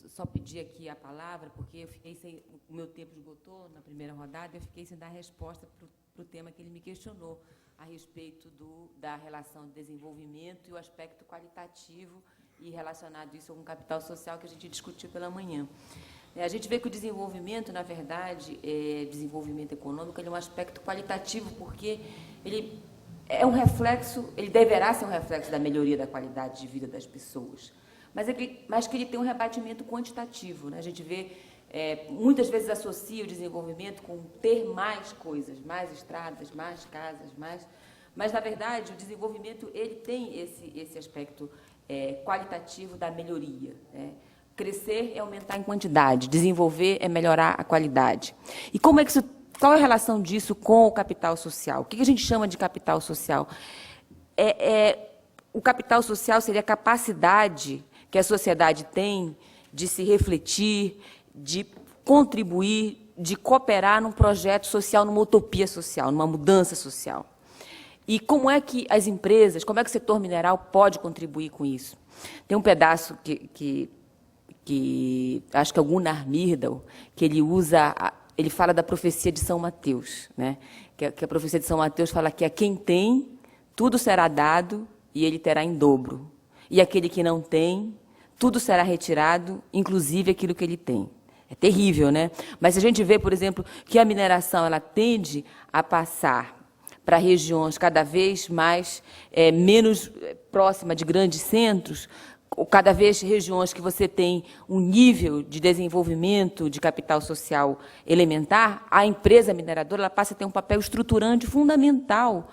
só pedi aqui a palavra, porque eu fiquei sem, o meu tempo esgotou na primeira rodada, eu fiquei sem dar resposta para o tema que ele me questionou, a respeito da relação de desenvolvimento e o aspecto qualitativo e relacionado isso com o capital social que a gente discutiu pela manhã. A gente vê que o desenvolvimento, na verdade, desenvolvimento econômico, ele é um aspecto qualitativo, porque ele é um reflexo, ele deverá ser um reflexo da melhoria da qualidade de vida das pessoas, mas que ele tem um rebatimento quantitativo, né? A gente vê, muitas vezes associa o desenvolvimento com ter mais coisas, mais estradas, mais casas, mas, na verdade, o desenvolvimento ele tem esse aspecto qualitativo da melhoria, né? Crescer é aumentar em quantidade, desenvolver é melhorar a qualidade. E como é que qual é a relação disso com o capital social? O que a gente chama de capital social? O capital social seria a capacidade que a sociedade tem de se refletir, de contribuir, de cooperar num projeto social, numa utopia social, numa mudança social. E como é que as empresas, como é que o setor mineral pode contribuir com isso? Tem um pedaço que acho que é o Gunnar Myrdal, que ele fala da profecia de São Mateus, né? Que a profecia de São Mateus fala que a quem tem, tudo será dado e ele terá em dobro. E aquele que não tem, tudo será retirado, inclusive aquilo que ele tem. É terrível, né? Mas a gente vê, por exemplo, que a mineração ela tende a passar para regiões cada vez mais menos próximas de grandes centros, cada vez regiões que você tem um nível de desenvolvimento de capital social elementar, a empresa mineradora ela passa a ter um papel estruturante fundamental,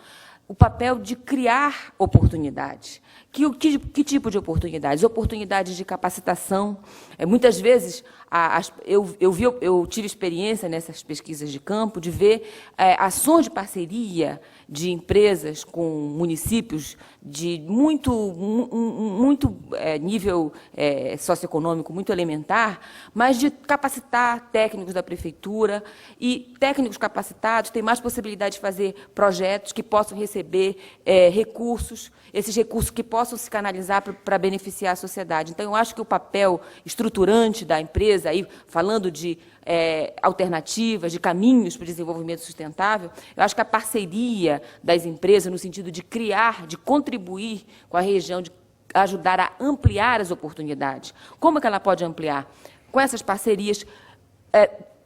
o papel de criar oportunidades. Que tipo de oportunidades? Oportunidades de capacitação. Muitas vezes, eu tive experiência nessas pesquisas de campo de ver ações de parceria de empresas com municípios de muito nível socioeconômico muito elementar, mas de capacitar técnicos da prefeitura, e técnicos capacitados têm mais possibilidade de fazer projetos que possam receber recursos, esses recursos que possam se canalizar para beneficiar a sociedade. Então, eu acho que o papel estruturante da empresa, aí, falando de alternativas, de caminhos para o desenvolvimento sustentável, eu acho que a parceria das empresas, no sentido de criar, de contribuir com a região, de ajudar a ampliar as oportunidades. Como é que ela pode ampliar? Com essas parcerias,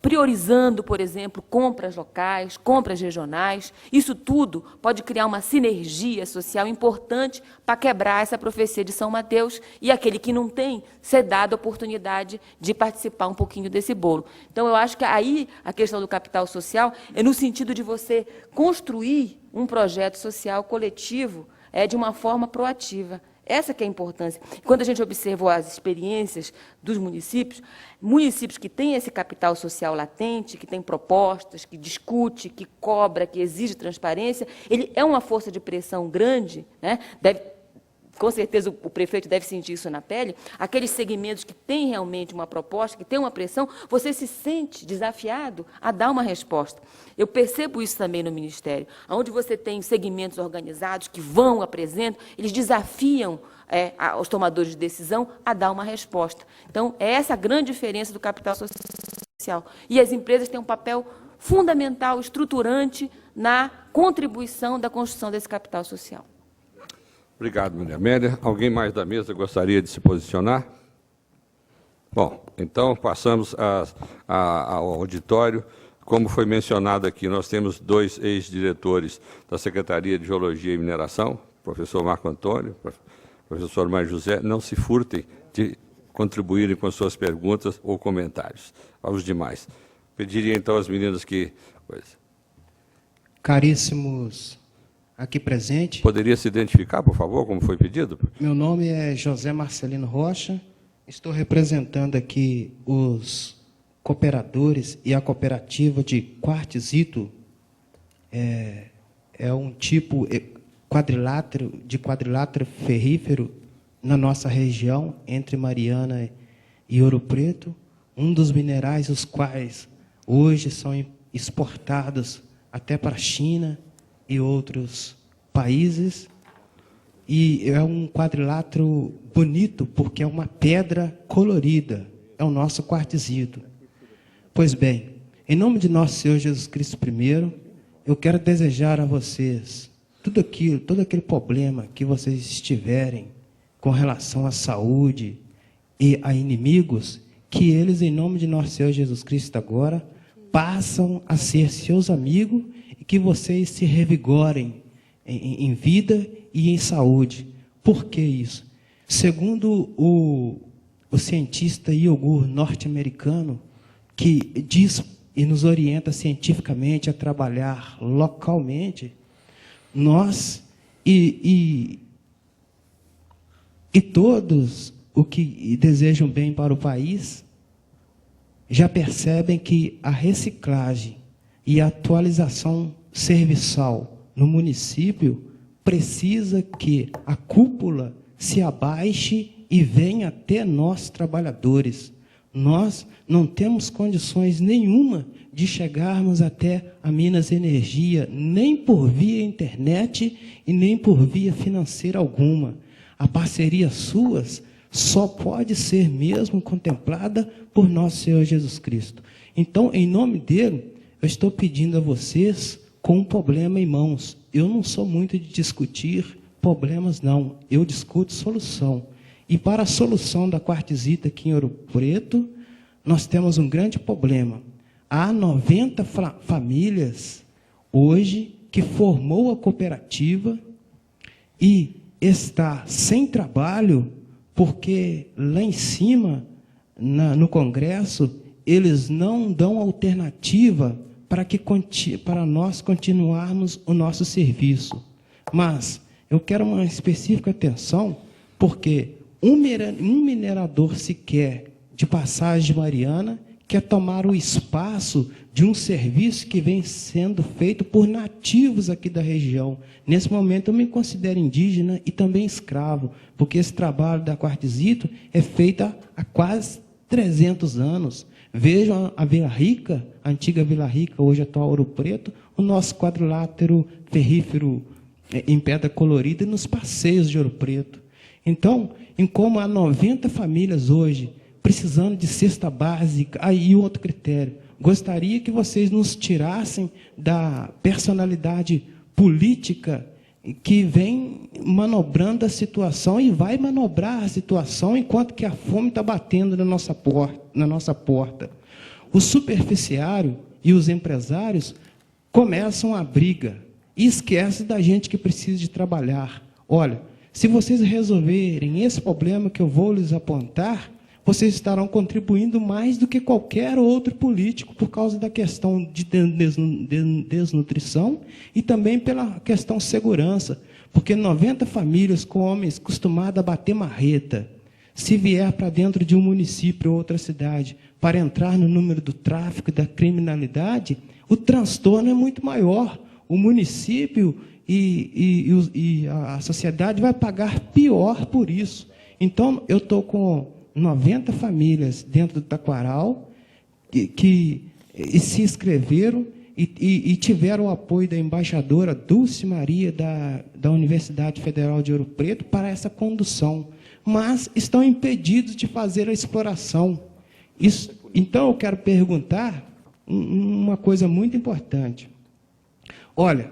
priorizando, por exemplo, compras locais, compras regionais. Isso tudo pode criar uma sinergia social importante para quebrar essa profecia de São Mateus e aquele que não tem ser dado a oportunidade de participar um pouquinho desse bolo. Então, eu acho que aí a questão do capital social é no sentido de você construir um projeto social coletivo de uma forma proativa. Essa que é a importância. Quando a gente observou as experiências dos municípios que têm esse capital social latente, que tem propostas, que discute, que cobra, que exige transparência, ele é uma força de pressão grande, né? Com certeza o prefeito deve sentir isso na pele, aqueles segmentos que têm realmente uma proposta, que têm uma pressão, você se sente desafiado a dar uma resposta. Eu percebo isso também no Ministério, onde você tem segmentos organizados que vão, apresentam, eles desafiam os tomadores de decisão a dar uma resposta. Então, é essa a grande diferença do capital social. E as empresas têm um papel fundamental, estruturante, na contribuição da construção desse capital social. Obrigado, Maria Amélia. Alguém mais da mesa gostaria de se posicionar? Bom, então passamos ao auditório. Como foi mencionado aqui, nós temos 2 ex-diretores da Secretaria de Geologia e Mineração, professor Marco Antônio, professor Mário José. Não se furtem de contribuírem com suas perguntas ou comentários. Aos demais. Pediria, então, às meninas que... Caríssimos aqui presentes. Poderia se identificar, por favor, como foi pedido? Meu nome é José Marcelino Rocha. Estou representando aqui os cooperadores e a cooperativa de Quartzito. É um tipo quadrilátero ferrífero na nossa região, entre Mariana e Ouro Preto. Um dos minerais os quais hoje são exportados até para a China e outros países, e é um quadrilátero bonito porque é uma pedra colorida, é o nosso quartzito. Pois bem, em nome de nosso Senhor Jesus Cristo primeiro, eu quero desejar a vocês todo aquele problema que vocês tiverem com relação à saúde e a inimigos, que eles, em nome de nosso Senhor Jesus Cristo agora, passam a ser seus amigos e que vocês se revigorem em vida e em saúde. Por que isso? Segundo o cientista Iogurto norte-americano, que diz e nos orienta cientificamente a trabalhar localmente, nós e todos os que desejam bem para o país já percebem que a reciclagem e a atualização serviçal no município precisa que a cúpula se abaixe e venha até nós, trabalhadores. Nós não temos condições nenhuma de chegarmos até a Minas Energia, nem por via internet e nem por via financeira alguma. A parceria suas só pode ser mesmo contemplada por nosso Senhor Jesus Cristo. Então, em nome dele, eu estou pedindo a vocês com um problema em mãos. Eu não sou muito de discutir problemas, não. Eu discuto solução. E para a solução da quartzita aqui em Ouro Preto, nós temos um grande problema. Há 90 famílias hoje que formou a cooperativa e está sem trabalho porque lá em cima, no Congresso, eles não dão alternativa para nós continuarmos o nosso serviço. Mas eu quero uma específica atenção, porque um minerador sequer de Passagem de Mariana quer tomar o espaço de um serviço que vem sendo feito por nativos aqui da região. Nesse momento, eu me considero indígena e também escravo, porque esse trabalho da quartzito é feito há quase 300 anos. Vejam a Vila Rica, a antiga Vila Rica, hoje atual Ouro Preto, o nosso quadrilátero ferrífero em pedra colorida e nos passeios de Ouro Preto. Então, em como há 90 famílias hoje precisando de cesta básica, aí outro critério. Gostaria que vocês nos tirassem da personalidade política que vem manobrando a situação e vai manobrar a situação enquanto que a fome está batendo na nossa porta. O superficiário e os empresários começam a briga e esquecem da gente que precisa de trabalhar. Olha, se vocês resolverem esse problema que eu vou lhes apontar, vocês estarão contribuindo mais do que qualquer outro político por causa da questão de desnutrição e também pela questão segurança, porque 90 famílias com homens acostumados a bater marreta, se vier para dentro de um município ou outra cidade para entrar no número do tráfico e da criminalidade, o transtorno é muito maior. O município e a sociedade vai pagar pior por isso. Então, eu estou com 90 famílias dentro do Taquaral que se inscreveram e tiveram o apoio da embaixadora Dulce Maria da Universidade Federal de Ouro Preto para essa condução, mas estão impedidos de fazer a exploração. Então, eu quero perguntar uma coisa muito importante. Olha,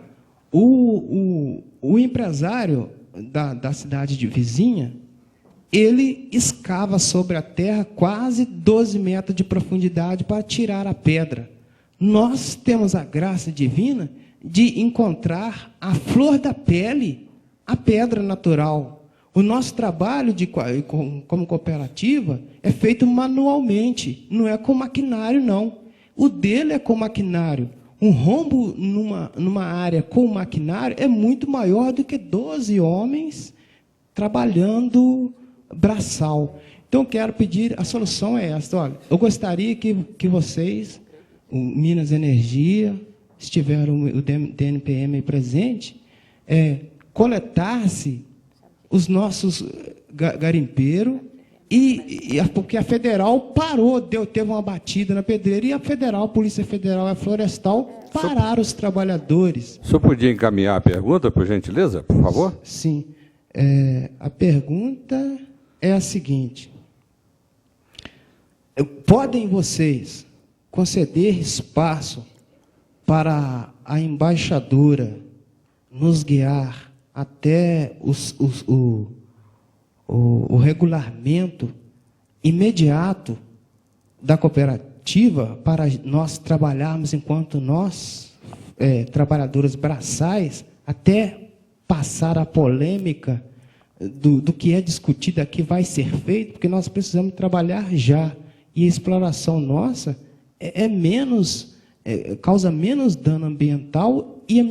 o empresário da cidade de vizinha, ele escava sobre a terra quase 12 metros de profundidade para tirar a pedra. Nós temos a graça divina de encontrar a flor da pele, a pedra natural. O nosso trabalho como cooperativa é feito manualmente, não é com maquinário, não. O dele é com maquinário. Um rombo numa área com maquinário é muito maior do que 12 homens trabalhando braçal. Então, eu quero pedir, a solução é esta. Olha, eu gostaria que vocês, o Minas Energia, se tiver o DNPM presente, coletasse os nossos garimpeiros, porque a Federal parou, teve uma batida na pedreira, e a Polícia Federal e a Florestal pararam os trabalhadores. O senhor podia encaminhar a pergunta, por gentileza, por favor? Sim. A pergunta é a seguinte: podem vocês conceder espaço para a embaixadora nos guiar até o regulamento imediato da cooperativa para nós trabalharmos enquanto nós, trabalhadores braçais, até passar a polêmica do que é discutido aqui vai ser feito, porque nós precisamos trabalhar já. E a exploração nossa causa menos dano ambiental, e a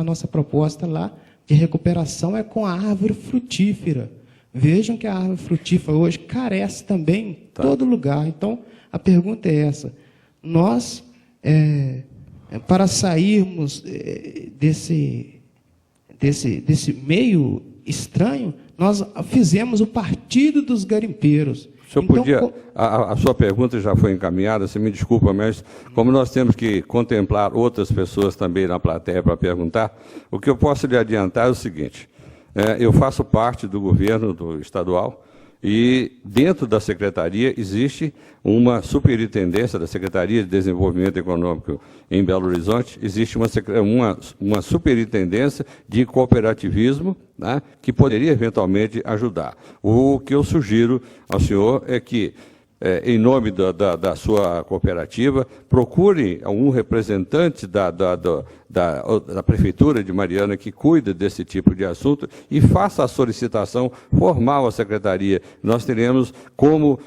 nossa proposta lá de recuperação é com a árvore frutífera. Vejam que a árvore frutífera hoje carece também em todo lugar. Então, a pergunta é essa. Nós, para sairmos desse meio estranho, nós fizemos o Partido dos Garimpeiros. O senhor podia... A sua pergunta já foi encaminhada, você me desculpa, mas como nós temos que contemplar outras pessoas também na plateia para perguntar, o que eu posso lhe adiantar é o seguinte: eu faço parte do governo estadual e dentro da secretaria existe uma superintendência da Secretaria de Desenvolvimento Econômico em Belo Horizonte, existe uma superintendência de cooperativismo, né, que poderia eventualmente ajudar. O que eu sugiro ao senhor é que, em nome da sua cooperativa, procure um representante da Prefeitura de Mariana que cuida desse tipo de assunto e faça a solicitação formal à Secretaria. Nós teremos como,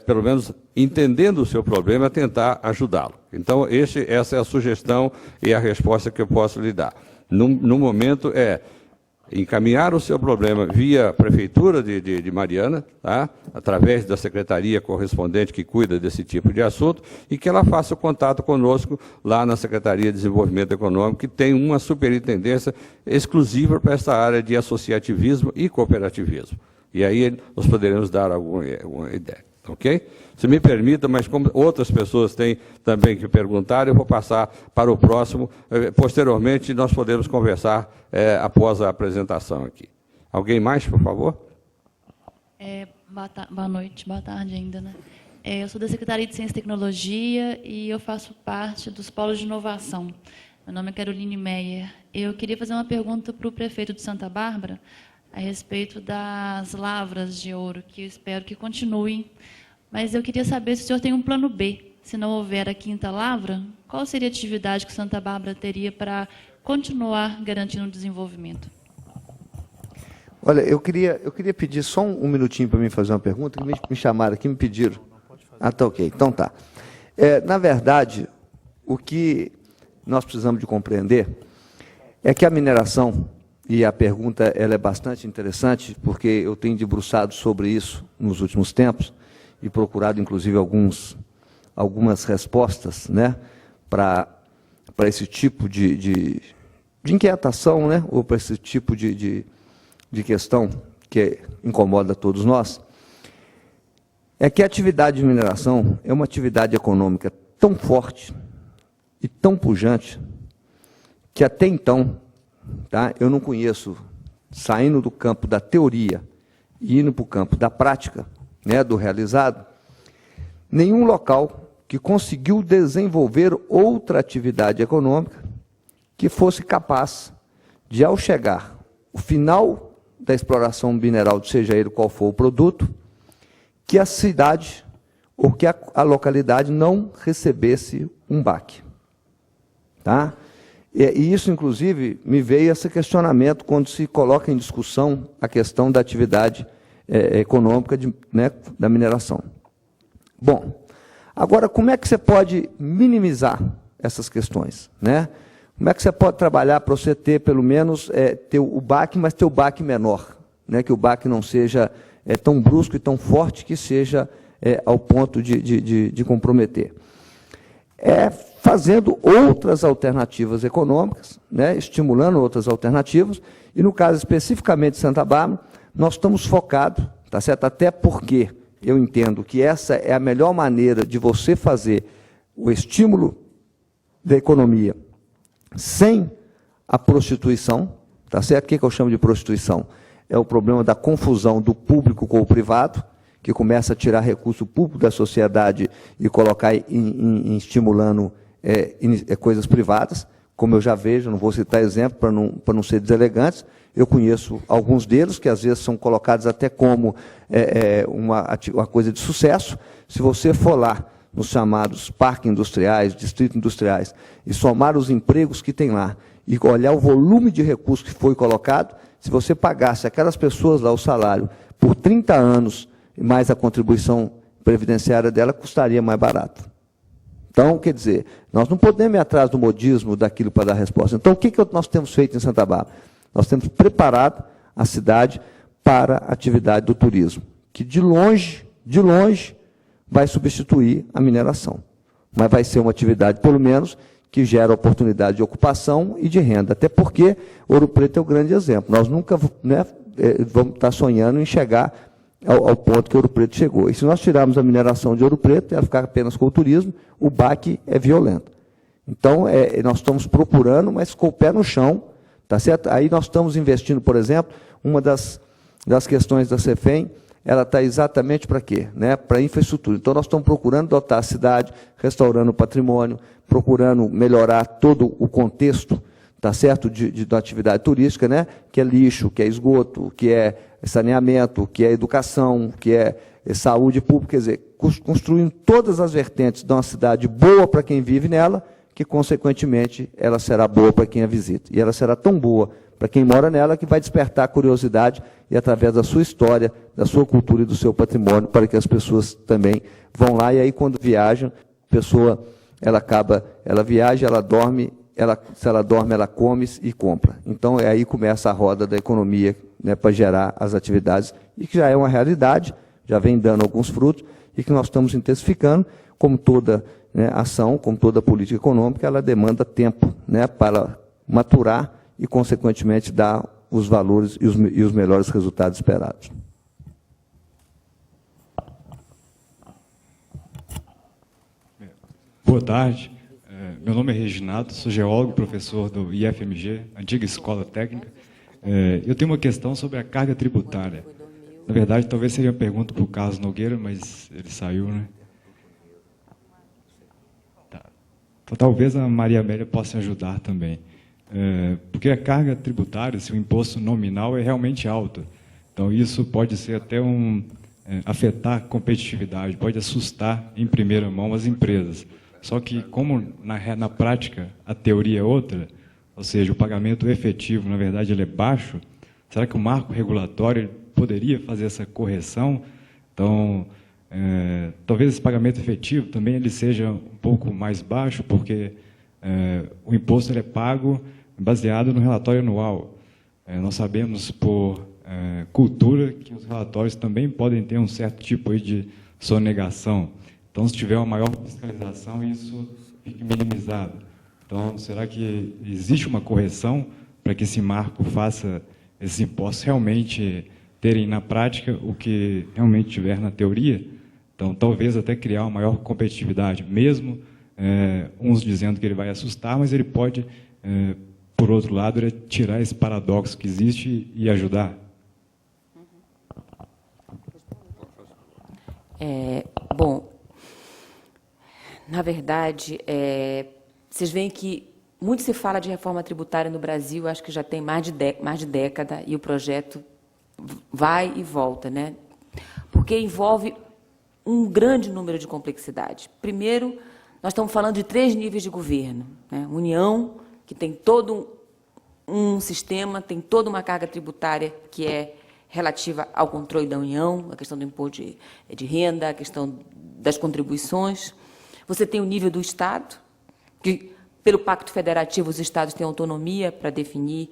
pelo menos, entendendo o seu problema, tentar ajudá-lo. Então, essa é a sugestão e a resposta que eu posso lhe dar. No momento, encaminhar o seu problema via Prefeitura de Mariana, tá? Através da secretaria correspondente que cuida desse tipo de assunto, e que ela faça o contato conosco lá na Secretaria de Desenvolvimento Econômico, que tem uma superintendência exclusiva para essa área de associativismo e cooperativismo. E aí nós poderemos dar alguma ideia. Ok? Se me permita, mas como outras pessoas têm também que perguntar, eu vou passar para o próximo. Posteriormente, nós podemos conversar após a apresentação aqui. Alguém mais, por favor? Boa noite, boa tarde ainda, né? Eu sou da Secretaria de Ciência e Tecnologia e eu faço parte dos polos de inovação. Meu nome é Caroline Meyer. Eu queria fazer uma pergunta para o prefeito de Santa Bárbara a respeito das lavras de ouro, que eu espero que continuem. Mas eu queria saber se o senhor tem um plano B. Se não houver a quinta lavra, qual seria a atividade que Santa Bárbara teria para continuar garantindo o desenvolvimento? Olha, eu queria pedir só um minutinho para mim fazer uma pergunta, que me chamaram aqui, me pediram. Ah, tá ok. Então tá. Na verdade, o que nós precisamos de compreender é que a mineração, e a pergunta ela é bastante interessante, porque eu tenho debruçado sobre isso nos últimos tempos, e procurado, inclusive, algumas respostas, né, para esse tipo de inquietação, né, ou para esse tipo de questão que incomoda todos nós, é que a atividade de mineração é uma atividade econômica tão forte e tão pujante que até então, tá, eu não conheço, saindo do campo da teoria e indo para o campo da prática, né, do realizado, nenhum local que conseguiu desenvolver outra atividade econômica que fosse capaz de, ao chegar o final da exploração mineral, seja ele qual for o produto, que a cidade ou que a localidade não recebesse um baque. Tá? E isso, inclusive, me veio esse questionamento quando se coloca em discussão a questão da atividade econômica né, da mineração. Bom, agora, como é que você pode minimizar essas questões, né? Como é que você pode trabalhar para você ter, pelo menos, ter o baque, mas ter o baque menor, né? Que o baque não seja tão brusco e tão forte que seja ao ponto de comprometer. Fazendo outras alternativas econômicas, né? Estimulando outras alternativas, e no caso especificamente de Santa Bárbara, nós estamos focados, tá certo? Até porque eu entendo que essa é a melhor maneira de você fazer o estímulo da economia sem a prostituição, tá certo? O que eu chamo de prostituição? É o problema da confusão do público com o privado, que começa a tirar recurso público da sociedade e colocar estimulando coisas privadas, como eu já vejo, não vou citar exemplo para não ser deselegante. Eu conheço alguns deles, que às vezes são colocados até como uma coisa de sucesso. Se você for lá nos chamados parques industriais, distritos industriais, e somar os empregos que tem lá, e olhar o volume de recursos que foi colocado, se você pagasse aquelas pessoas lá o salário por 30 anos, mais a contribuição previdenciária dela, custaria mais barato. Então, quer dizer, nós não podemos ir atrás do modismo daquilo para dar resposta. Então, o que nós temos feito em Santa Bárbara? Nós temos preparado a cidade para a atividade do turismo, que de longe, vai substituir a mineração. Mas vai ser uma atividade, pelo menos, que gera oportunidade de ocupação e de renda. Até porque Ouro Preto é o grande exemplo. Nós nunca vamos estar sonhando em chegar ao ponto que Ouro Preto chegou. E se nós tirarmos a mineração de Ouro Preto, ela ficar apenas com o turismo, o baque é violento. Então, nós estamos procurando, mas com o pé no chão, tá certo? Aí nós estamos investindo, por exemplo, uma das questões da CEFEM, ela está exatamente para quê? Para infraestrutura. Então, nós estamos procurando dotar a cidade, restaurando o patrimônio, procurando melhorar todo o contexto, tá certo, da atividade turística, que é lixo, que é esgoto, que é saneamento, que é educação, que é saúde pública, quer dizer, construindo todas as vertentes de uma cidade boa para quem vive nela, que, consequentemente, ela será boa para quem a visita. E ela será tão boa para quem mora nela que vai despertar a curiosidade e, através da sua história, da sua cultura e do seu patrimônio, para que as pessoas também vão lá. E aí, quando viajam, a pessoa, ela viaja, ela dorme, se ela dorme, ela come e compra. Então, aí começa a roda da economia, para gerar as atividades, e que já é uma realidade, já vem dando alguns frutos, e que nós estamos intensificando, como toda ação, como toda política econômica, ela demanda tempo para maturar e, consequentemente, dar os valores e os melhores resultados esperados. Boa tarde. Meu nome é Reginaldo, sou geólogo, professor do IFMG, antiga escola técnica. Eu tenho uma questão sobre a carga tributária. Na verdade, talvez seria uma pergunta para o Carlos Nogueira, mas ele saiu, Tá. Então, talvez a Maria Amélia possa ajudar também. Porque a carga tributária, se o imposto nominal é realmente alto, então isso pode ser até afetar a competitividade, pode assustar em primeira mão as empresas. Só que, como na prática a teoria é outra, ou seja, o pagamento efetivo, na verdade, ele é baixo, será que o marco regulatório poderia fazer essa correção? Então, talvez esse pagamento efetivo também ele seja um pouco mais baixo, porque o imposto ele é pago baseado no relatório anual. Nós sabemos, por cultura, que os relatórios também podem ter um certo tipo aí de sonegação. Então, se tiver uma maior fiscalização, isso fica minimizado. Então, será que existe uma correção para que esse marco faça esses impostos realmente terem na prática o que realmente tiver na teoria? Então, talvez até criar uma maior competitividade, mesmo uns dizendo que ele vai assustar, mas ele pode, por outro lado, tirar esse paradoxo que existe e ajudar. Bom, na verdade, vocês veem que muito se fala de reforma tributária no Brasil, acho que já tem mais de década, e o projeto vai e volta, porque envolve um grande número de complexidades. Primeiro, nós estamos falando de 3 níveis de governo. União, que tem todo um sistema, tem toda uma carga tributária que é relativa ao controle da União, a questão do imposto de renda, a questão das contribuições. Você tem o nível do Estado, que, pelo Pacto Federativo, os Estados têm autonomia para definir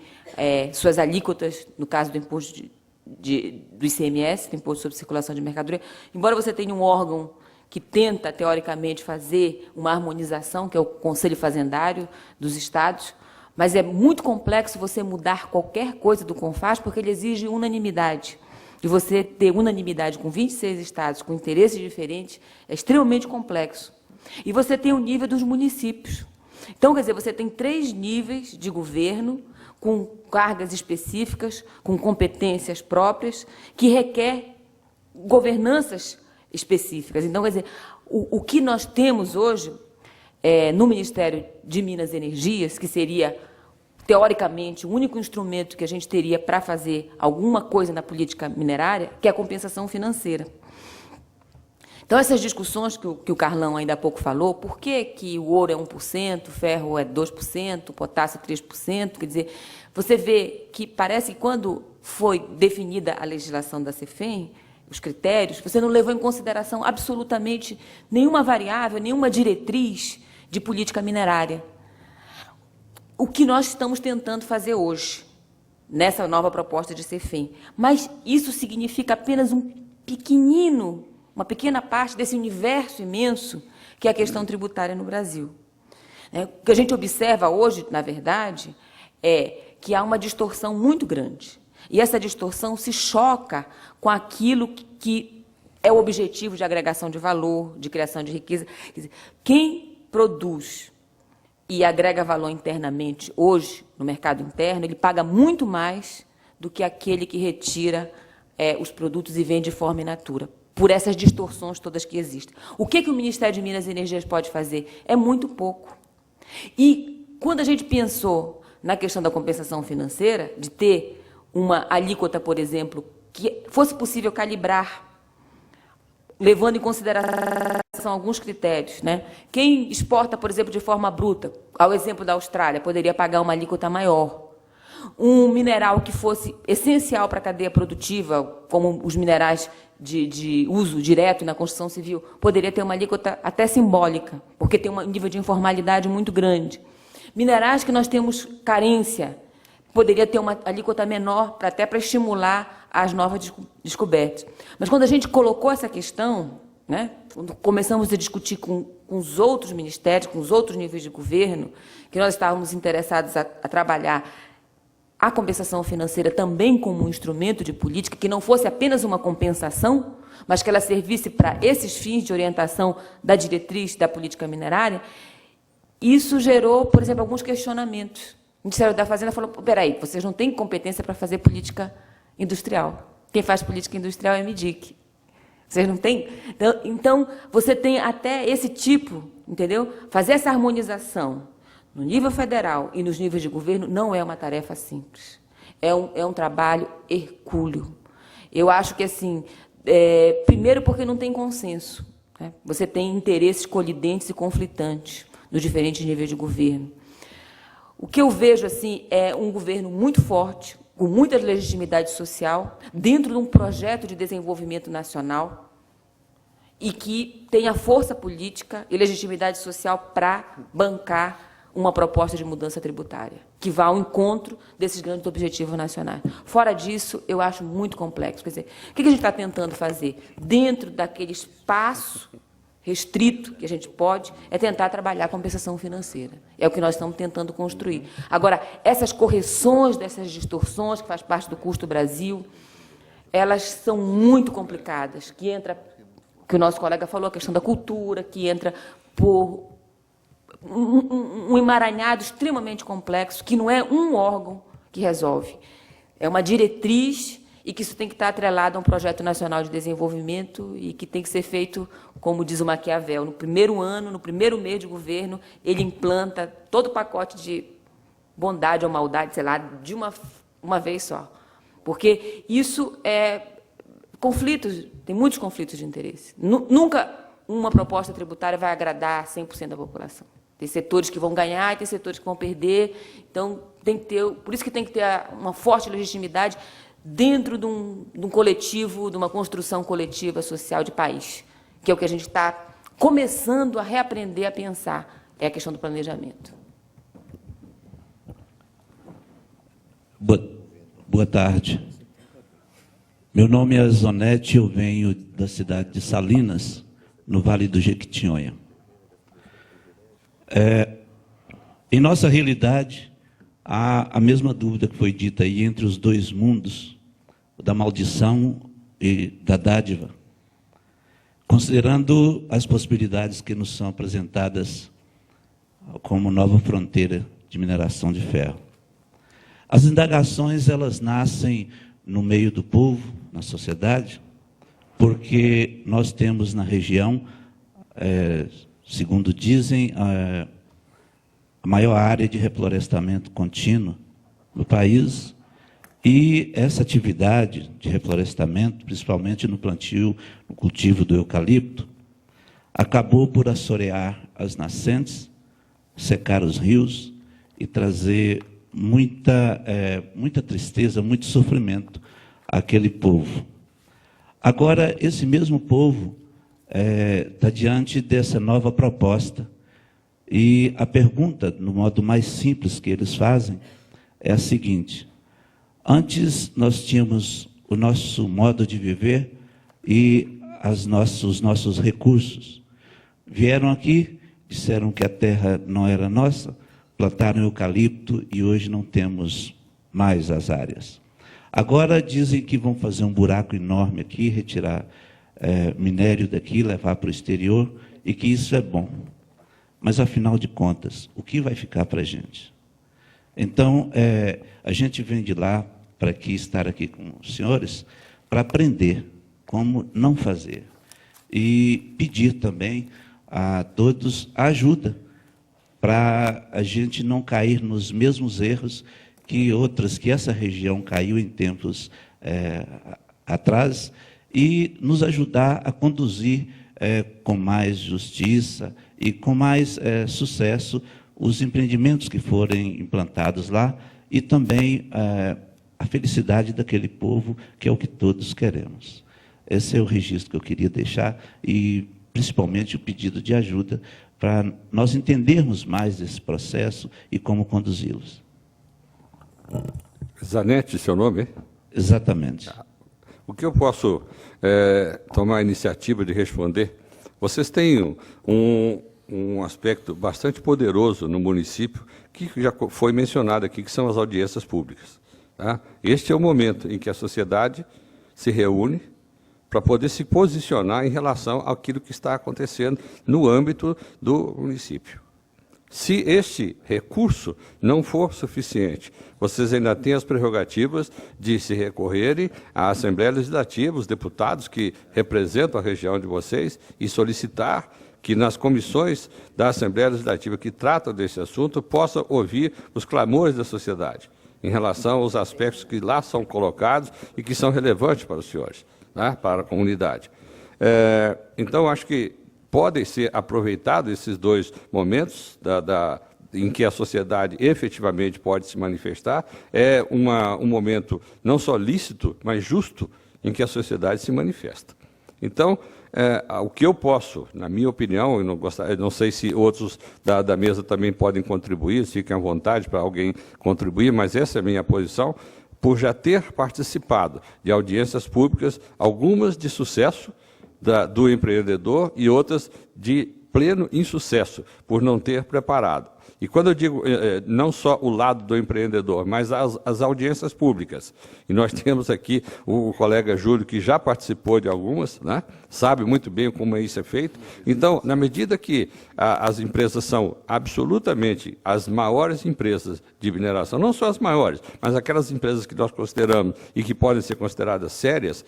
suas alíquotas, no caso do imposto do ICMS, do Imposto sobre Circulação de Mercadoria. Embora você tenha um órgão que tenta, teoricamente, fazer uma harmonização, que é o Conselho Fazendário dos Estados, mas é muito complexo você mudar qualquer coisa do CONFAS, porque ele exige unanimidade. E você ter unanimidade com 26 estados, com interesses diferentes, é extremamente complexo. E você tem o nível dos municípios. Então, quer dizer, você tem 3 níveis de governo, com cargas específicas, com competências próprias, que requer governanças específicas. Então, quer dizer, o que nós temos hoje no Ministério de Minas e Energias, que seria, teoricamente, o único instrumento que a gente teria para fazer alguma coisa na política minerária, que é a compensação financeira. Então, essas discussões que o Carlão ainda há pouco falou, por que o ouro é 1%, o ferro é 2%, o potássio é 3%, quer dizer, você vê que parece que quando foi definida a legislação da CEFEM, os critérios, você não levou em consideração absolutamente nenhuma variável, nenhuma diretriz de política minerária. O que nós estamos tentando fazer hoje, nessa nova proposta de CEFEM. Mas isso significa apenas uma pequena parte desse universo imenso que é a questão tributária no Brasil. O que a gente observa hoje, na verdade, é que há uma distorção muito grande. E essa distorção se choca com aquilo que é o objetivo de agregação de valor, de criação de riqueza. Quer dizer, quem produz e agrega valor internamente hoje, no mercado interno, ele paga muito mais do que aquele que retira os produtos e vende de forma in natura, por essas distorções todas que existem. O que o Ministério de Minas e Energias pode fazer? É muito pouco. E, quando a gente pensou na questão da compensação financeira, de ter uma alíquota, por exemplo, que fosse possível calibrar, levando em consideração alguns critérios, né? Quem exporta, por exemplo, de forma bruta, ao exemplo da Austrália, poderia pagar uma alíquota maior. Um mineral que fosse essencial para a cadeia produtiva, como os minerais de uso direto na construção civil, poderia ter uma alíquota até simbólica, porque tem um nível de informalidade muito grande. Minerais que nós temos carência, poderia ter uma alíquota menor, até para estimular as novas descobertas. Mas, quando a gente colocou essa questão, né, quando começamos a discutir com os outros ministérios, com os outros níveis de governo, que nós estávamos interessados a trabalhar a compensação financeira também como um instrumento de política, que não fosse apenas uma compensação, mas que ela servisse para esses fins de orientação da diretriz da política minerária, isso gerou, por exemplo, alguns questionamentos. O Ministério da Fazenda falou, peraí, vocês não têm competência para fazer política industrial. Quem faz política industrial é a MDIC. Vocês não têm? Então, você tem até esse tipo, entendeu? Fazer essa harmonização no nível federal e nos níveis de governo não é uma tarefa simples. É um trabalho hercúleo. Eu acho que, assim, primeiro porque não tem consenso, né? Você tem interesses colidentes e conflitantes nos diferentes níveis de governo. O que eu vejo assim, é um governo muito forte, com muita legitimidade social, dentro de um projeto de desenvolvimento nacional e que tenha força política e legitimidade social para bancar uma proposta de mudança tributária, que vá ao encontro desses grandes objetivos nacionais. Fora disso, eu acho muito complexo. Quer dizer, o que a gente está tentando fazer? Dentro daquele espaço restrito que a gente pode, é tentar trabalhar a compensação financeira. É o que nós estamos tentando construir. Agora, essas correções dessas distorções, que faz parte do custo Brasil, elas são muito complicadas, que o nosso colega falou, a questão da cultura, que entra por um emaranhado extremamente complexo, que não é um órgão que resolve. É uma diretriz e que isso tem que estar atrelado a um projeto nacional de desenvolvimento e que tem que ser feito, como diz o Maquiavel, no primeiro ano, no primeiro mês de governo, ele implanta todo o pacote de bondade ou maldade, sei lá, de uma vez só. Porque isso conflitos, tem muitos conflitos de interesse. Nunca uma proposta tributária vai agradar 100% da população. Tem setores que vão ganhar e tem setores que vão perder. Então, tem que ter, por isso que tem que ter uma forte legitimidade dentro de um coletivo, de uma construção coletiva social de país, que é o que a gente está começando a reaprender a pensar, é a questão do planejamento. Boa tarde. Meu nome é Zonete, eu venho da cidade de Salinas, no Vale do Jequitinhonha. Em nossa realidade, há a mesma dúvida que foi dita aí entre os dois mundos, da maldição e da dádiva, considerando as possibilidades que nos são apresentadas como nova fronteira de mineração de ferro. As indagações, elas nascem no meio do povo, na sociedade, porque nós temos na região, segundo dizem, a maior área de reflorestamento contínuo no país, e essa atividade de reflorestamento, principalmente no plantio, no cultivo do eucalipto, acabou por assorear as nascentes, secar os rios e trazer muita tristeza, muito sofrimento àquele povo. Agora, esse mesmo povo está diante dessa nova proposta, e a pergunta, no modo mais simples que eles fazem, é a seguinte: antes nós tínhamos o nosso modo de viver e os nossos recursos. Vieram aqui, disseram que a terra não era nossa, plantaram eucalipto e hoje não temos mais as áreas. Agora dizem que vão fazer um buraco enorme aqui, retirar minério daqui, levar para o exterior, e que isso é bom. Mas, afinal de contas, o que vai ficar para a gente? Então, a gente vem de lá para estar aqui com os senhores, para aprender como não fazer. E pedir também a todos a ajuda, para a gente não cair nos mesmos erros que essa região caiu em tempos atrás, e nos ajudar a conduzir com mais justiça e com mais sucesso os empreendimentos que forem implantados lá, e também a felicidade daquele povo, que é o que todos queremos. Esse é o registro que eu queria deixar, e principalmente o pedido de ajuda para nós entendermos mais desse processo e como conduzi-los. Zanetti, seu nome, hein? Exatamente. O que eu posso tomar a iniciativa de responder? Vocês têm um aspecto bastante poderoso no município, que já foi mencionado aqui, que são as audiências públicas. Tá? Este é o momento em que a sociedade se reúne para poder se posicionar em relação àquilo que está acontecendo no âmbito do município. Se este recurso não for suficiente, vocês ainda têm as prerrogativas de se recorrerem à Assembleia Legislativa, os deputados que representam a região de vocês, e solicitar que nas comissões da Assembleia Legislativa que tratam desse assunto possam ouvir os clamores da sociedade em relação aos aspectos que lá são colocados e que são relevantes para os senhores, né, para a comunidade. Então, acho que podem ser aproveitados esses dois momentos em que a sociedade efetivamente pode se manifestar. É um momento não só lícito, mas justo, em que a sociedade se manifesta. Então, o que eu posso, na minha opinião, eu não sei se outros da mesa também podem contribuir, fiquem à vontade para alguém contribuir, mas essa é a minha posição, por já ter participado de audiências públicas, algumas de sucesso do empreendedor e outras de pleno insucesso, por não ter preparado. E quando eu digo não só o lado do empreendedor, mas as audiências públicas, e nós temos aqui o colega Júlio, que já participou de algumas, né? Sabe muito bem como isso é feito. Então, na medida que as empresas são absolutamente as maiores empresas de mineração, não só as maiores, mas aquelas empresas que nós consideramos e que podem ser consideradas sérias,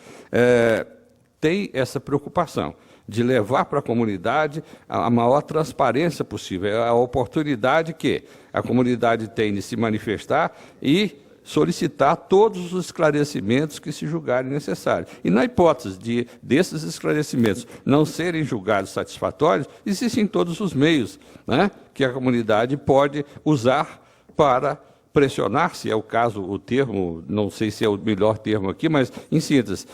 tem essa preocupação de levar para a comunidade a maior transparência possível, é a oportunidade que a comunidade tem de se manifestar e solicitar todos os esclarecimentos que se julgarem necessários. E na hipótese desses esclarecimentos não serem julgados satisfatórios, existem todos os meios, né, que a comunidade pode usar para pressionar, se é o caso, o termo, não sei se é o melhor termo aqui, mas, em síntese,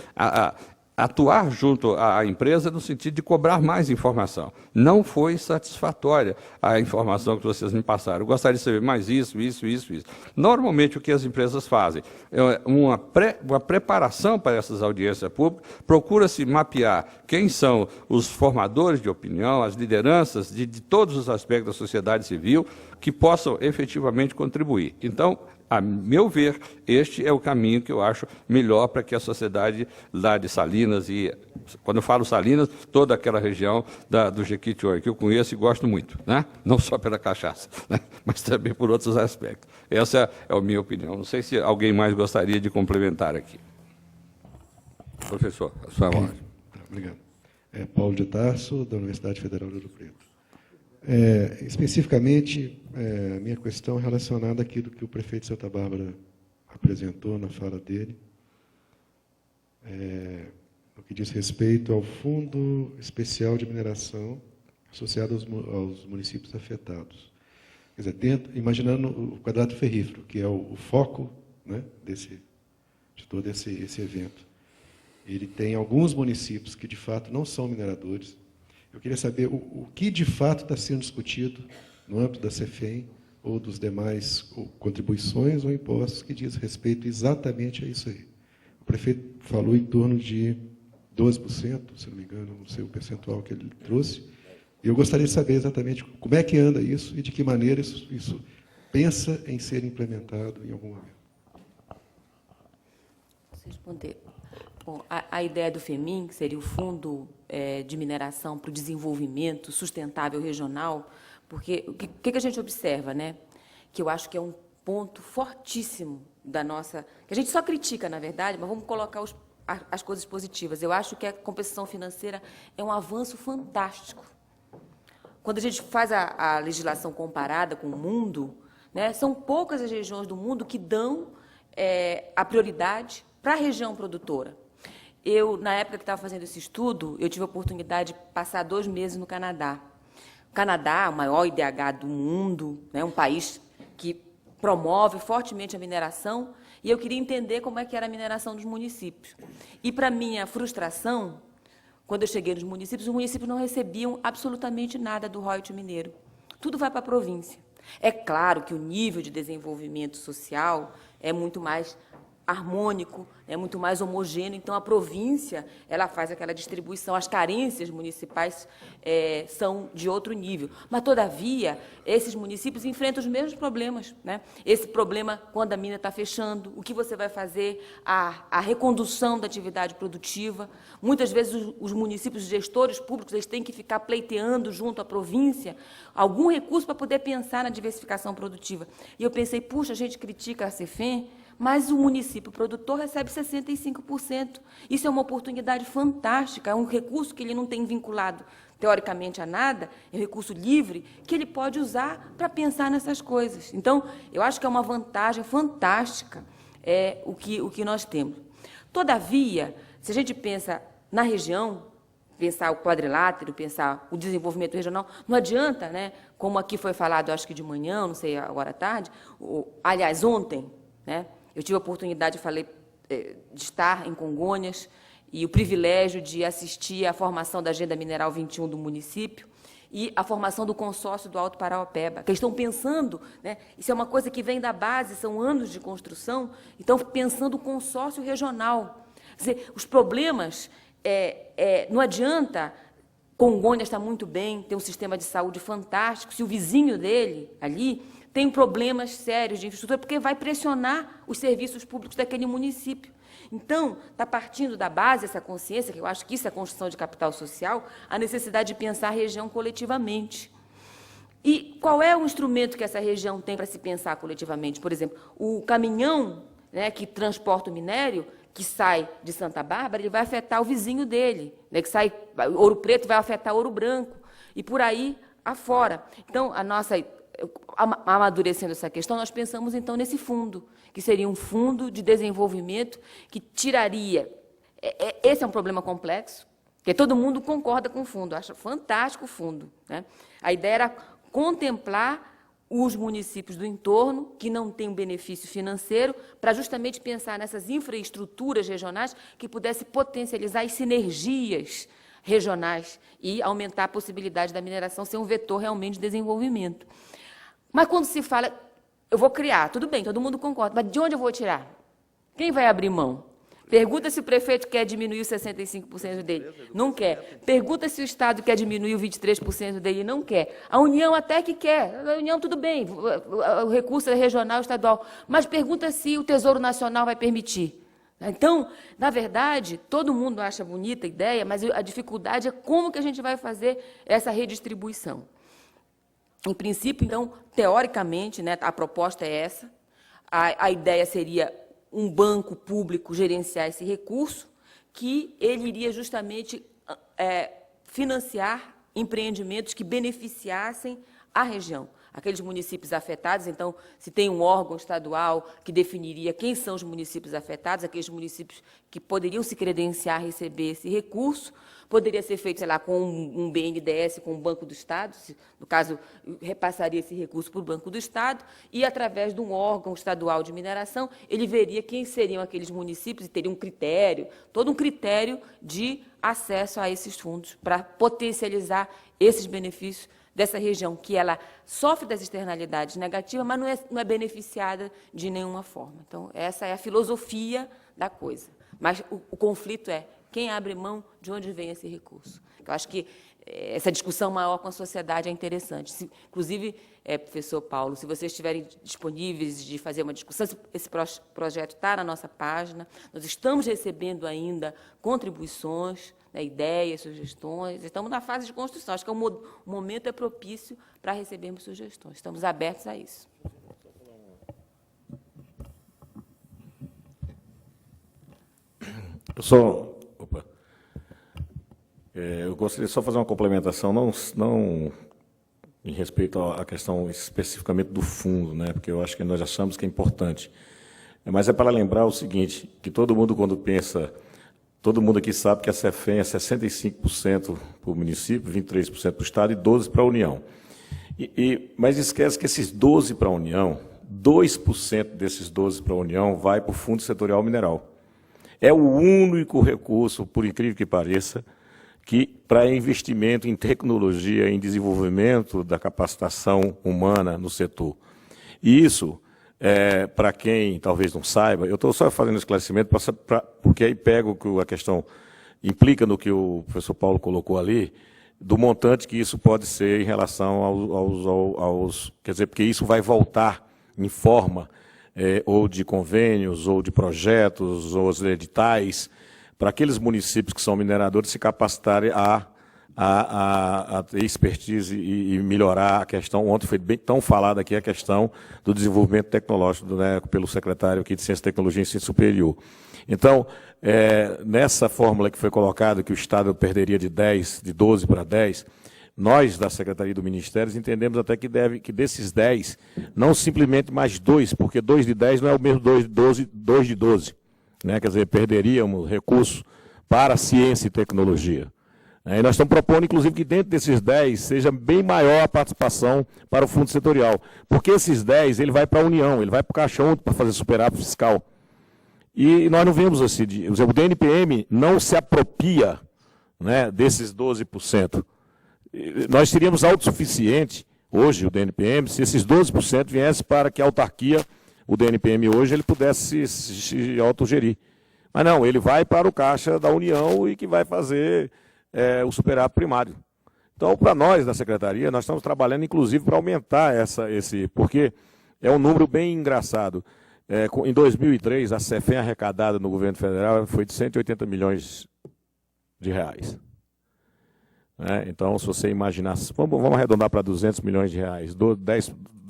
atuar junto à empresa no sentido de cobrar mais informação. Não foi satisfatória a informação que vocês me passaram. Eu gostaria de saber mais isso. Normalmente, o que as empresas fazem é uma preparação para essas audiências públicas, procura-se mapear quem são os formadores de opinião, as lideranças de todos os aspectos da sociedade civil que possam efetivamente contribuir. Então, a meu ver, este é o caminho que eu acho melhor para que a sociedade lá de Salinas, e quando eu falo Salinas, toda aquela região do Jequitinhonha, que eu conheço e gosto muito, né? Não só pela cachaça, né? Mas também por outros aspectos. Essa é a minha opinião. Não sei se alguém mais gostaria de complementar aqui. Professor, a sua voz. Obrigado. Paulo de Tarso, da Universidade Federal de Ouro Preto. Especificamente, a minha questão é relacionada àquilo que o prefeito de Santa Bárbara apresentou na fala dele, no que diz respeito ao Fundo Especial de Mineração associado aos municípios afetados. Quer dizer, imaginando o quadrado ferrífero, que é o foco, né, de todo esse evento. Ele tem alguns municípios que, de fato, não são mineradores. Eu queria saber o que, de fato, está sendo discutido no âmbito da CEFEM ou dos demais contribuições ou impostos que diz respeito exatamente a isso aí. O prefeito falou em torno de 12%, se não me engano, não sei o percentual que ele trouxe. E eu gostaria de saber exatamente como é que anda isso e de que maneira isso pensa em ser implementado em algum momento. Posso responder? Bom, a ideia do FEMIN, que seria o Fundo de Mineração para o Desenvolvimento Sustentável Regional, porque o que a gente observa, né? Que eu acho que é um ponto fortíssimo da nossa... que a gente só critica, na verdade, mas vamos colocar as coisas positivas. Eu acho que a compensação financeira é um avanço fantástico. Quando a gente faz a legislação comparada com o mundo, né, são poucas as regiões do mundo que dão a prioridade para a região produtora. Eu, na época que estava fazendo esse estudo, eu tive a oportunidade de passar 2 meses no Canadá. O Canadá, o maior IDH do mundo, né, um país que promove fortemente a mineração, e eu queria entender como é que era a mineração dos municípios. E, para minha frustração, quando eu cheguei nos municípios, os municípios não recebiam absolutamente nada do royalty mineiro. Tudo vai para a província. É claro que o nível de desenvolvimento social é muito mais harmônico, é muito mais homogêneo, então a província ela faz aquela distribuição, as carências municipais são de outro nível. Mas, todavia, esses municípios enfrentam os mesmos problemas, né? Esse problema, quando a mina está fechando, o que você vai fazer, a recondução da atividade produtiva. Muitas vezes os municípios, os gestores públicos, eles têm que ficar pleiteando junto à província algum recurso para poder pensar na diversificação produtiva. E eu pensei, puxa, a gente critica a CEFEM, mas o município produtor recebe 65%. Isso é uma oportunidade fantástica, é um recurso que ele não tem vinculado, teoricamente, a nada, é um recurso livre, que ele pode usar para pensar nessas coisas. Então, eu acho que é uma vantagem fantástica o que nós temos. Todavia, se a gente pensa na região, pensar o quadrilátero, pensar o desenvolvimento regional, não adianta, né, como aqui foi falado, acho que de manhã, não sei, agora à tarde, aliás, ontem, né, eu tive a oportunidade, de estar em Congonhas e o privilégio de assistir à formação da Agenda Mineral 21 do município e a formação do consórcio do Alto Paraopeba, que eles estão pensando, né, isso é uma coisa que vem da base, são anos de construção, estão pensando o consórcio regional. Quer dizer, os problemas, não adianta, Congonhas está muito bem, tem um sistema de saúde fantástico, se o vizinho dele, ali, tem problemas sérios de infraestrutura, porque vai pressionar os serviços públicos daquele município. Então, está partindo da base essa consciência, que eu acho que isso é a construção de capital social, a necessidade de pensar a região coletivamente. E qual é o instrumento que essa região tem para se pensar coletivamente? Por exemplo, o caminhão, né, que transporta o minério, que sai de Santa Bárbara, ele vai afetar o vizinho dele, né, que sai Ouro Preto vai afetar Ouro Branco, e por aí afora. Então, amadurecendo essa questão, nós pensamos, então, nesse fundo, que seria um fundo de desenvolvimento que tiraria... Esse é um problema complexo, porque todo mundo concorda com o fundo, acha fantástico o fundo, né? A ideia era contemplar os municípios do entorno, que não têm um benefício financeiro, para justamente pensar nessas infraestruturas regionais que pudessem potencializar as sinergias regionais e aumentar a possibilidade da mineração ser um vetor realmente de desenvolvimento. Mas, quando se fala, eu vou criar, tudo bem, todo mundo concorda, mas de onde eu vou tirar? Quem vai abrir mão? Pergunta se o prefeito quer diminuir os 65% dele. Não quer. Pergunta se o Estado quer diminuir os 23% dele. Não quer. A União até que quer. A União, tudo bem, o recurso é regional, estadual. Mas pergunta se o Tesouro Nacional vai permitir. Então, na verdade, todo mundo acha bonita a ideia, mas a dificuldade é como que a gente vai fazer essa redistribuição. Em princípio, então, teoricamente, né, a proposta é essa. A ideia seria um banco público gerenciar esse recurso, que ele iria justamente financiar empreendimentos que beneficiassem a região. Aqueles municípios afetados, então, se tem um órgão estadual que definiria quem são os municípios afetados, aqueles municípios que poderiam se credenciar a receber esse recurso, poderia ser feito, sei lá, com um BNDES, com o Banco do Estado, no caso, repassaria esse recurso para o Banco do Estado, e, através de um órgão estadual de mineração, ele veria quem seriam aqueles municípios e teria um critério, todo um critério de acesso a esses fundos, para potencializar esses benefícios dessa região, que ela sofre das externalidades negativas, mas não é beneficiada de nenhuma forma. Então, essa é a filosofia da coisa. Mas o conflito é quem abre mão de onde vem esse recurso. Eu acho que essa discussão maior com a sociedade é interessante. Inclusive, professor Paulo, se vocês estiverem disponíveis de fazer uma discussão, esse projeto está na nossa página, nós estamos recebendo ainda contribuições, ideias, sugestões, estamos na fase de construção. Acho que o momento é propício para recebermos sugestões. Estamos abertos a isso. Eu gostaria só de fazer uma complementação, não em respeito à questão especificamente do fundo, né, porque eu acho que nós achamos que é importante. Mas é para lembrar o seguinte, que todo mundo, quando pensa... Todo mundo aqui sabe que a CEFEM é 65% para o município, 23% para o Estado e 12% para a União. Mas esquece que esses 12% para a União, 2% desses 12% para a União vai para o Fundo Setorial Mineral. É o único recurso, por incrível que pareça, que para investimento em tecnologia, em desenvolvimento da capacitação humana no setor. E isso... para quem talvez não saiba, eu estou só fazendo esclarecimento, porque aí pego que a questão implica no que o professor Paulo colocou ali, do montante que isso pode ser em relação aos quer dizer, porque isso vai voltar em forma ou de convênios, ou de projetos, ou os editais, para aqueles municípios que são mineradores se capacitarem a ter expertise e melhorar a questão. Ontem foi bem tão falada aqui a questão do desenvolvimento tecnológico, né, pelo secretário aqui de Ciência, Tecnologia e Ensino Superior. Então, nessa fórmula que foi colocada, que o Estado perderia de 12 para 10, nós, da Secretaria do Ministério, entendemos até que desses 10, não simplesmente mais 2, porque 2 de 10 não é o mesmo 2 de 12. Né? Quer dizer, perderíamos recursos para ciência e tecnologia. E nós estamos propondo, inclusive, que dentro desses 10 seja bem maior a participação para o fundo setorial. Porque esses 10, ele vai para a União, ele vai para o Caixa para fazer superávit fiscal. E nós não vemos assim, o DNPM não se apropria, né, desses 12%. Nós seríamos autossuficientes, hoje, o DNPM, se esses 12% viessem para que a autarquia, o DNPM hoje, ele pudesse se autogerir. Mas não, ele vai para o Caixa da União e que vai fazer... o superávit primário. Então, para nós da Secretaria, nós estamos trabalhando, inclusive, para aumentar porque é um número bem engraçado. Em 2003, a CEFEM arrecadada no governo federal foi de 180 milhões de reais. Então, se você imaginar, vamos arredondar para 200 milhões de reais,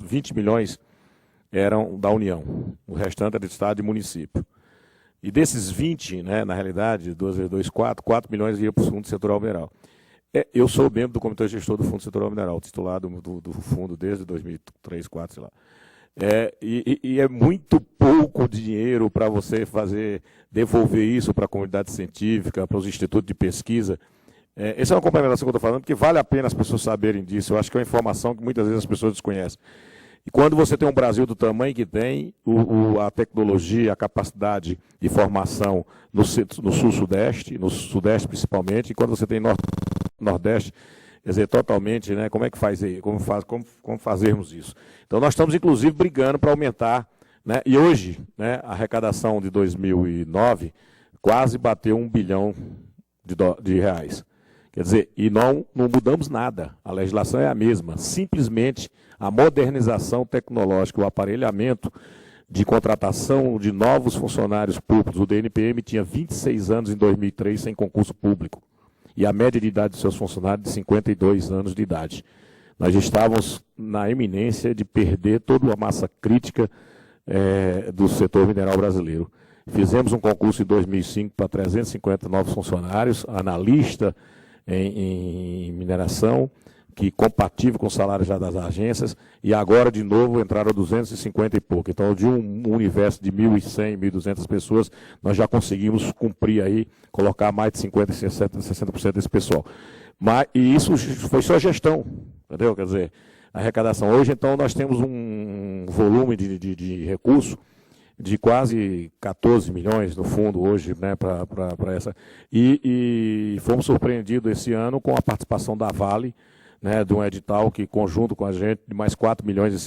20 milhões eram da União, o restante era de Estado e município. E desses 20, né, na realidade, 2 vezes 2, 4 milhões iam para o Fundo Setorial Mineral. Eu sou membro do Comitê Gestor do Fundo Setorial Mineral, titulado do fundo desde 2003, 2004, sei lá. E é muito pouco dinheiro para você devolver isso para a comunidade científica, para os institutos de pesquisa. Essa é uma complementação que eu estou falando, porque vale a pena as pessoas saberem disso. Eu acho que é uma informação que muitas vezes as pessoas desconhecem. E quando você tem um Brasil do tamanho que tem, a tecnologia, a capacidade de formação no sul-sudeste, no sudeste principalmente, e quando você tem nordeste, quer dizer, totalmente, né, como é que faz aí? Como fazermos isso? Então, nós estamos, inclusive, brigando para aumentar, né, e hoje, né, a arrecadação de 2009 quase bateu 1 bilhão de reais. Quer dizer, e não mudamos nada, a legislação é a mesma, simplesmente a modernização tecnológica, o aparelhamento de contratação de novos funcionários públicos. O DNPM tinha 26 anos em 2003 sem concurso público, e a média de idade dos seus funcionários de 52 anos de idade. Nós estávamos na iminência de perder toda a massa crítica do setor mineral brasileiro. Fizemos um concurso em 2005 para 350 novos funcionários, analista, em mineração, que compatível com o salário já das agências, e agora, de novo, entraram 250 e pouco. Então, de um universo de 1.100, 1.200 pessoas, nós já conseguimos cumprir aí, colocar mais de 50%, 60% desse pessoal. E isso foi só gestão, entendeu? Quer dizer, a arrecadação. Hoje, então, nós temos um volume de recurso de quase 14 milhões no fundo hoje, né, para essa. E fomos surpreendidos esse ano com a participação da Vale, né, de um edital que, conjunto com a gente, de mais 4 milhões e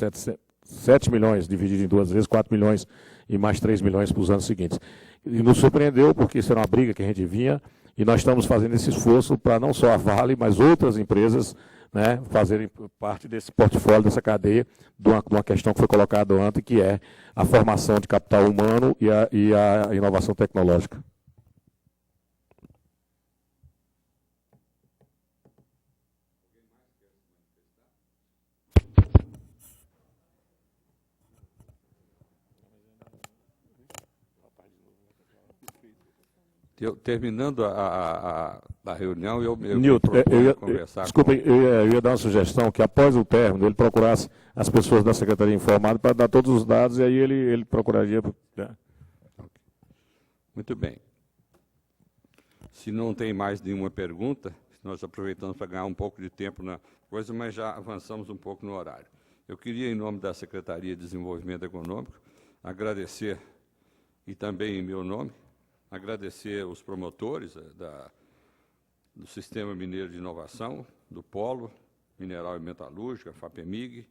7 milhões, dividido em 2 vezes, 4 milhões e mais 3 milhões para os anos seguintes. E nos surpreendeu, porque isso era uma briga que a gente vinha, e nós estamos fazendo esse esforço para não só a Vale, mas outras empresas, né, fazerem parte desse portfólio, dessa cadeia, de uma questão que foi colocada ontem, que é a formação de capital humano e a inovação tecnológica. Terminando a reunião, eu Nilton, conversar. Desculpa, eu ia dar uma sugestão, que após o término, ele procurasse as pessoas da Secretaria informadas para dar todos os dados, e aí ele procuraria. Né? Muito bem. Se não tem mais nenhuma pergunta, nós aproveitamos para ganhar um pouco de tempo na coisa, mas já avançamos um pouco no horário. Eu queria, em nome da Secretaria de Desenvolvimento Econômico, agradecer, e também em meu nome, agradecer os promotores do Sistema Mineiro de Inovação, do Polo Mineral e Metalúrgica, FAPEMIG,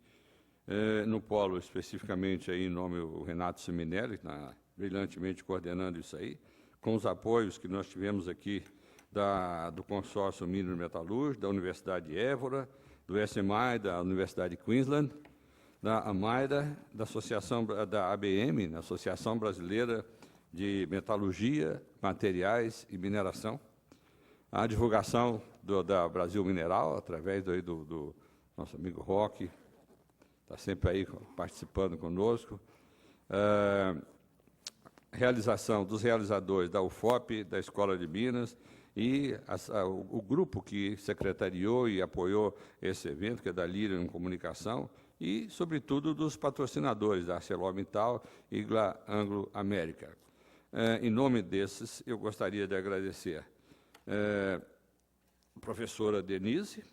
no Polo especificamente aí, em nome do Renato Seminelli, que está brilhantemente coordenando isso aí, com os apoios que nós tivemos aqui do Consórcio Mineiro Metalúrgico, da Universidade de Évora, do SMI, da Universidade de Queensland, da AMAIDA, da Associação da ABM, da Associação Brasileira de Metalurgia, Materiais e Mineração, a divulgação da Brasil Mineral, através do nosso amigo Roque, está sempre aí participando conosco, realização dos realizadores da UFOP, da Escola de Minas, e o grupo que secretariou e apoiou esse evento, que é da Lirium Comunicação, e, sobretudo, dos patrocinadores, da ArcelorMittal e da Anglo América. Em nome desses, eu gostaria de agradecer a professora Denise,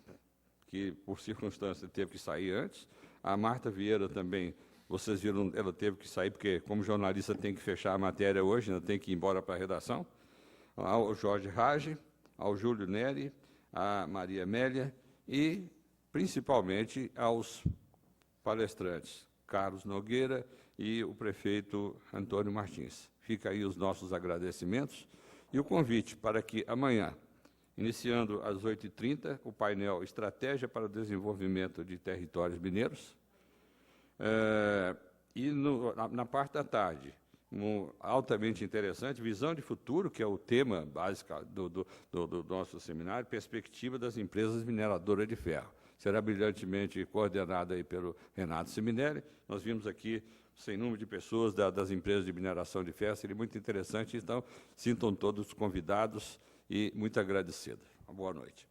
que, por circunstância, teve que sair antes. A Marta Vieira também, vocês viram, ela teve que sair, porque, como jornalista, tem que fechar a matéria hoje, ainda tem que ir embora para a redação. Ao Jorge Rage, ao Júlio Neri, à Maria Amélia e, principalmente, aos palestrantes, Carlos Nogueira e o prefeito Antônio Martins. Fica aí os nossos agradecimentos e o convite para que amanhã, iniciando às 8h30, o painel Estratégia para o Desenvolvimento de Territórios Mineiros, e na parte da tarde, altamente interessante, Visão de Futuro, que é o tema básico do nosso seminário, Perspectiva das Empresas Mineradoras de Ferro. Será brilhantemente coordenada aí pelo Renato Seminelli. Nós vimos aqui sem número de pessoas das empresas de mineração de ferro, seria muito interessante, então sintam todos convidados e muito agradecidos. Uma boa noite.